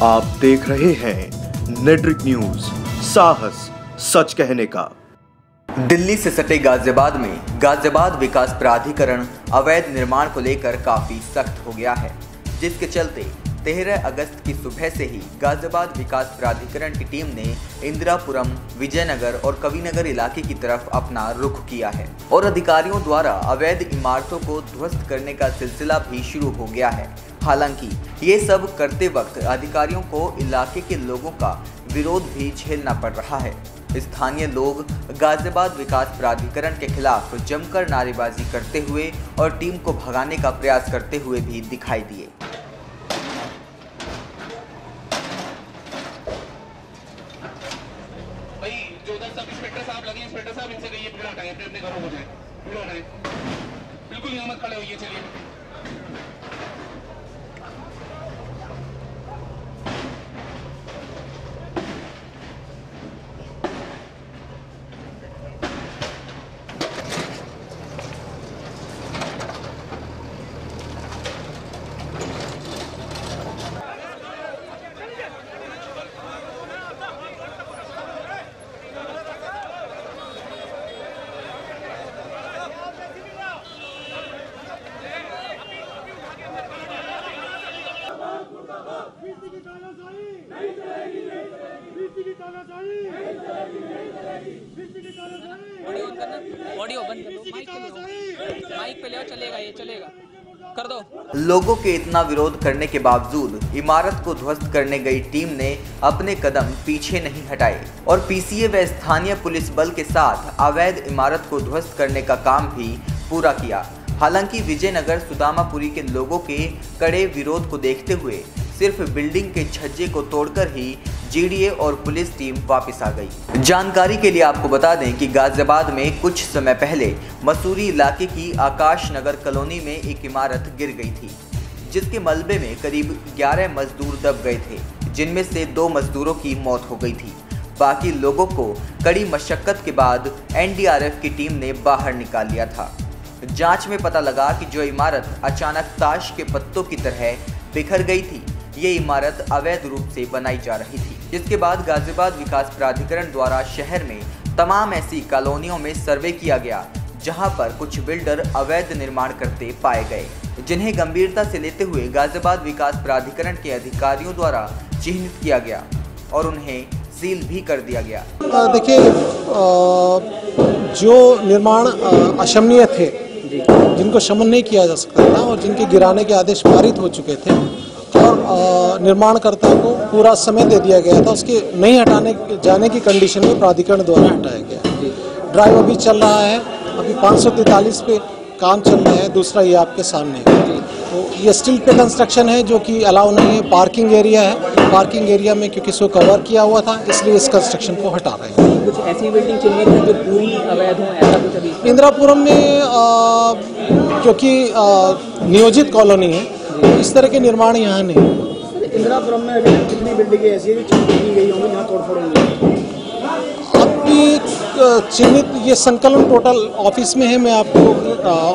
आप देख रहे हैं नेट्रिक न्यूज, साहस सच कहने का। दिल्ली से सटे गाजियाबाद में गाजियाबाद विकास प्राधिकरण अवैध निर्माण को लेकर काफी सख्त हो गया है, जिसके चलते 13 अगस्त की सुबह से ही गाजियाबाद विकास प्राधिकरण की टीम ने इंदिरापुरम, विजयनगर और कविनगर इलाके की तरफ अपना रुख किया है और अधिकारियों द्वारा अवैध इमारतों को ध्वस्त करने का सिलसिला भी शुरू हो गया है। हालांकि ये सब करते वक्त अधिकारियों को इलाके के लोगों का विरोध भी झेलना पड़ रहा है। स्थानीय लोग गाजियाबाद विकास प्राधिकरण के खिलाफ जमकर नारेबाजी करते हुए और टीम को भगाने का प्रयास करते हुए भी दिखाई दिए। भाई जो उधर सब इंस्पेक्टर साहब लगे, इंस्पेक्टर साहब इनसे कहिए पेड़ हटाएं, अपने घरों को जाएं, पेड़ हटाएं, बिल्कुल यहाँ मत खड़े होइए। चलिए ऑडियो बंद कर दो, माइक पे ले आओ, चलेगा, ये चलेगा, कर दो। लोगों के इतना विरोध करने के बावजूद इमारत को ध्वस्त करने गई टीम ने अपने कदम पीछे नहीं हटाए और पीसीए व स्थानीय पुलिस बल के साथ अवैध इमारत को ध्वस्त करने का काम भी पूरा किया। हालांकि विजयनगर सुदामापुरी के लोगों के कड़े विरोध को देखते हुए सिर्फ बिल्डिंग के छज्जे को तोड़कर ही जीडीए और पुलिस टीम वापस आ गई। जानकारी के लिए आपको बता दें कि गाजियाबाद में कुछ समय पहले मसूरी इलाके की आकाश नगर कॉलोनी में एक इमारत गिर गई थी, जिसके मलबे में करीब 11 मजदूर दब गए थे, जिनमें से 2 मजदूरों की मौत हो गई थी। बाकी लोगों को कड़ी मशक्कत के बाद एनडीआरएफ की टीम ने बाहर निकाल लिया था। जांच में पता लगा कि जो इमारत अचानक ताश के पत्तों की तरह बिखर गई थी, ये इमारत अवैध रूप से बनाई जा रही थी। जिसके बाद गाजियाबाद विकास प्राधिकरण द्वारा शहर में तमाम ऐसी कॉलोनियों में सर्वे किया गया, जहां पर कुछ बिल्डर अवैध निर्माण करते पाए गए, जिन्हें गंभीरता से लेते हुए गाजियाबाद विकास प्राधिकरण के अधिकारियों द्वारा चिन्हित किया गया और उन्हें सील भी कर दिया गया। देखिए, जो निर्माण अशमनीय थे, जिनको शमन नहीं किया जा सकता था और जिनके गिराने के आदेश पारित हो चुके थे और निर्माणकर्ता को पूरा समय दे दिया गया था, उसके नहीं हटाने जाने की कंडीशन में प्राधिकरण द्वारा हटाया गया। ड्राइव अभी चल रहा है, अभी 543 पे काम चल रहा है। दूसरा ये आपके सामने है, तो ये स्टील पे कंस्ट्रक्शन है जो कि अलाउ नहीं है। पार्किंग एरिया है, पार्किंग एरिया में क्योंकि इसको कवर किया हुआ था, इसलिए इस कंस्ट्रक्शन को हटा रहे हैं। कुछ ऐसी बिल्डिंग चिन्हित है जो पूरी अवैध हो, ऐसा कुछ अभी इंदिरापुरम में क्योंकि नियोजित कॉलोनी है, इस तरह के निर्माण यहाँ नहीं। इंदिरापुरम में अभी कितनी बिल्डिंगें ऐसी है जो चिन्हित की गई होंगी, यहाँ तोड़फोड़ होंगी? अभी चिन्हित ये संकलन टोटल ऑफिस में है, मैं आपको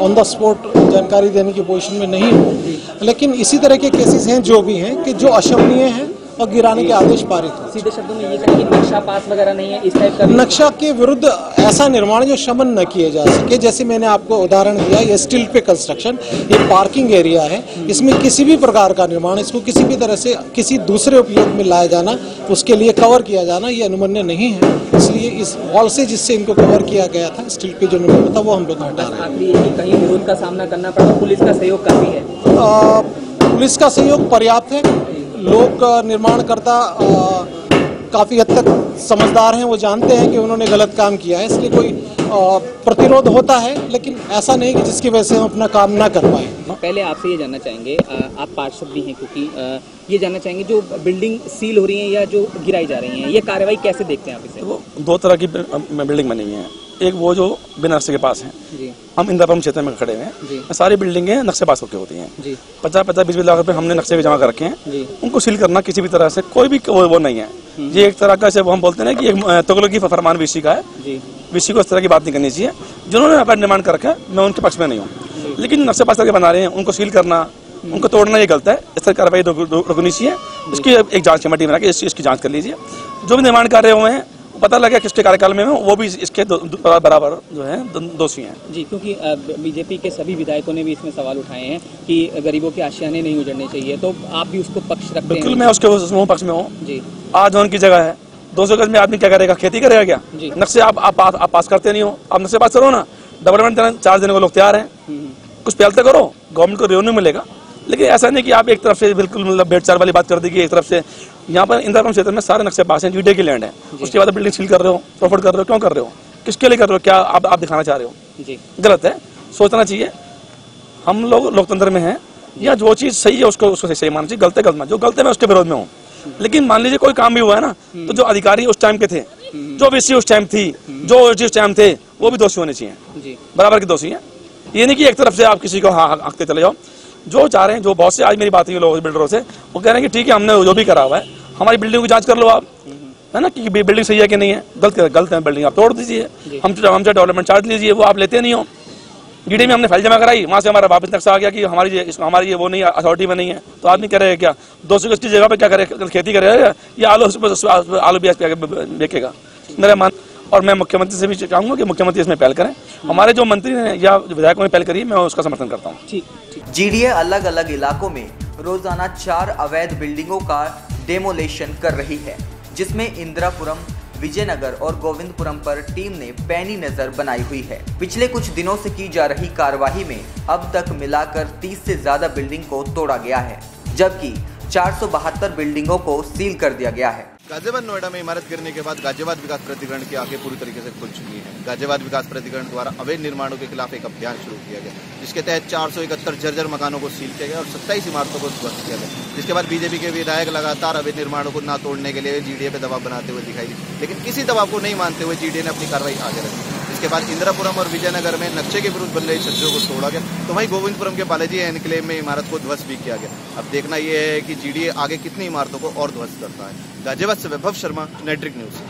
ऑन द स्पॉट जानकारी देने की पोजीशन में नहीं हूँ, लेकिन इसी तरह के केसेस हैं जो भी हैं कि जो अशमनीय हैं और गिराने के आदेश पारित हो। सीधे शब्दों में ये कहें कि नक्शा पास वगैरह नहीं है, इस टाइप का नक्शा के विरुद्ध ऐसा निर्माण जो शमन न किए जा सके। जैसे मैंने आपको उदाहरण दिया, ये स्टील पे कंस्ट्रक्शन, ये पार्किंग एरिया है, इसमें किसी भी प्रकार का निर्माण, इसको किसी भी तरह से किसी दूसरे उपयोग में लाया जाना, उसके लिए कवर किया जाना, ये अनुमन्य नहीं है। इसलिए इस वॉल से जिससे इनको कवर किया गया था, स्टील पे जो निर्माण था, वो हम लोग हटा रहे हैं। आखिरी है कि कहीं विरोध का सामना करना पड़ा, पुलिस का सहयोग काफी है? पुलिस का सहयोग पर्याप्त है। लोग निर्माणकर्ता काफ़ी हद तक समझदार हैं, वो जानते हैं कि उन्होंने गलत काम किया है, इसलिए कोई प्रतिरोध होता है, लेकिन ऐसा नहीं कि जिसकी वजह से हम अपना काम ना कर पाए। पहले आपसे ये जानना चाहेंगे, आप पार्षद भी हैं, क्योंकि ये जानना चाहेंगे जो बिल्डिंग सील हो रही है या जो गिराई जा रही है, ये कार्रवाई कैसे देखते हैं आप इसे? वो 2 तरह की बिल्डिंग बनी हुई है। एक वो जो बिना नक्शे के पास है, हम इंदिरापुरम क्षेत्र में खड़े हैं, सारी बिल्डिंगें नक्शे पास होकर होती हैं। 50-50, 20-20 लाख रुपए हमने नक्शे भी जमा कर रखे हैं, उनको सील करना किसी भी तरह से कोई भी वो नहीं है। ये एक तरह का जैसे हम बोलते हैं कि एक तुगलकी फरमान वीसी का है, वीसी को इस तरह की बात नहीं करनी चाहिए। जिन्होंने अवैध निर्माण कर रखा है, मैं उनके पक्ष में नहीं हूँ, लेकिन नक्शे पास करके बना रहे हैं, उनको सील करना उनको तोड़ना ये गलत है, इस तरह कार्रवाई रोकनी चाहिए। इसकी एक जांच कमेटी बना के इसकी जांच कर लीजिए। जो भी निर्माण कार्य हुए हैं पता लगा किसके कार्यकाल में वो भी इसके बराबर जो है दोषी हैं। जी, क्योंकि बीजेपी के सभी विधायकों ने भी इसमें सवाल उठाए हैं कि गरीबों के आशियाने नहीं उजड़ने चाहिए, तो आप भी उसको पक्ष रखते हैं? बिल्कुल, मैं उसके पक्ष में हूँ जी। आज उनकी जगह है, 200 गज में आदमी क्या करेगा, खेती करेगा क्या? नक्शे आप पास करते नहीं हो, आप नक्शे पास करो ना, डेवलपमेंट चार्ज देने को लोग तैयार हैं, कुछ पहल तो करो, गवर्नमेंट को रेवेन्यू मिलेगा। लेकिन ऐसा नहीं कि आप एक तरफ से बिल्कुल मतलब भेड़-चाल वाली बात कर दी कि एक तरफ से यहाँ पर इंदिरापुरम क्षेत्र में सारे नक्शे पास हैं, जीडीए की लैंड है, उसके बाद बिल्डिंग सील कर रहे हो, प्रॉफिट कर रहे हो, क्यों कर रहे हो, किसके लिए कर रहे हो, क्या आप दिखाना चाह रहे हो? जी, गलत है, सोचना चाहिए। हम लोग लोकतंत्र में हैं, या जो चीज़ सही है उसको सही मानना चाहिए, गलत है गलत, जो गलत है मैं उसके विरोध में हूँ। लेकिन मान लीजिए कोई काम भी हुआ है ना, तो जो अधिकारी उस टाइम के थे, जो वीसी उस टाइम थी, जो उस टाइम थे, वो भी दोषी होने चाहिए, बराबर के दोषी हैं। ये नहीं कि एक तरफ से आप किसी को हाँकते चले जाओ। जो चाह रहे हैं, जो बहुत से आज मेरी बात हुई लोग बिल्डरों से, वो कह रहे हैं कि ठीक है हमने जो भी करा हुआ है, हमारी बिल्डिंग की जांच कर लो आप, है ना, कि बिल्डिंग सही है कि नहीं है। गलत है बिल्डिंग, आप तोड़ दीजिए, हमसे डेवलपमेंट चार्ज लीजिए, वो आप लेते नहीं हो। जीडी में हमने फाइल जमा कराई, वहाँ से हमारा वापस नक्शा आ गया कि हमारी ये वो नहीं, अथॉरिटी में नहीं है, तो आदमी कह रहे हैं क्या 200 गज की जगह पे क्या करेगा, खेती करेगा या आलू प्याज बेचेगा? मेरा मान, और मैं मुख्यमंत्री से भी चाहूंगा कि मुख्यमंत्री इसमें पहल करें। हमारे जो मंत्री ने या विधायकों ने पहल करी है, मैं उसका समर्थन करता हूँ। जीडीए अलग अलग इलाकों में रोजाना 4 अवैध बिल्डिंगों का डेमोलेशन कर रही है, जिसमें इंदिरापुरम, विजयनगर और गोविंदपुरम पर टीम ने पैनी नजर बनाई हुई है। पिछले कुछ दिनों से की जा रही कार्यवाही में अब तक मिलाकर 30 से ज्यादा बिल्डिंग को तोड़ा गया है, जबकि 472 बिल्डिंगों को सील कर दिया गया है। गाजियाबाद नोएडा में इमारत गिरने के बाद गाजियाबाद विकास प्राधिकरण की आंखें पूरी तरीके से खुल चुकी हैं। गाजियाबाद विकास प्राधिकरण द्वारा अवैध निर्माणों के खिलाफ एक अभियान शुरू किया गया, जिसके तहत 471 जर्जर मकानों को सील किया गया और 27 इमारतों को ध्वस्त किया गया। जिसके बाद बीजेपी के विधायक लगातार अवैध निर्माणों को न तोड़ने के लिए जीडीए पे दबाव बनाते हुए दिखाई दी, लेकिन किसी दबाव को नहीं मानते हुए जीडीए ने अपनी कार्रवाई आगे रखी। इसके बाद इंदिरापुरम और विजयनगर में नक्शे के विरुद्ध बन रही छज्जों को तोड़ा गया, तो वहीं गोविंदपुरम के बालाजी एनक्लेव में इमारत को ध्वस्त भी किया गया। अब देखना यह है कि जीडीए आगे कितनी इमारतों को और ध्वस्त करता है। गाजियाबाद से वैभव शर्मा, नेट्रिक न्यूज।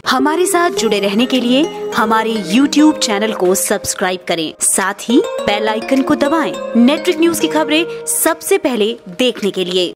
हमारे साथ जुड़े रहने के लिए हमारे YouTube चैनल को सब्सक्राइब करें, साथ ही बेल आइकन को दबाएं। नेट्रिक न्यूज की खबरें सबसे पहले देखने के लिए।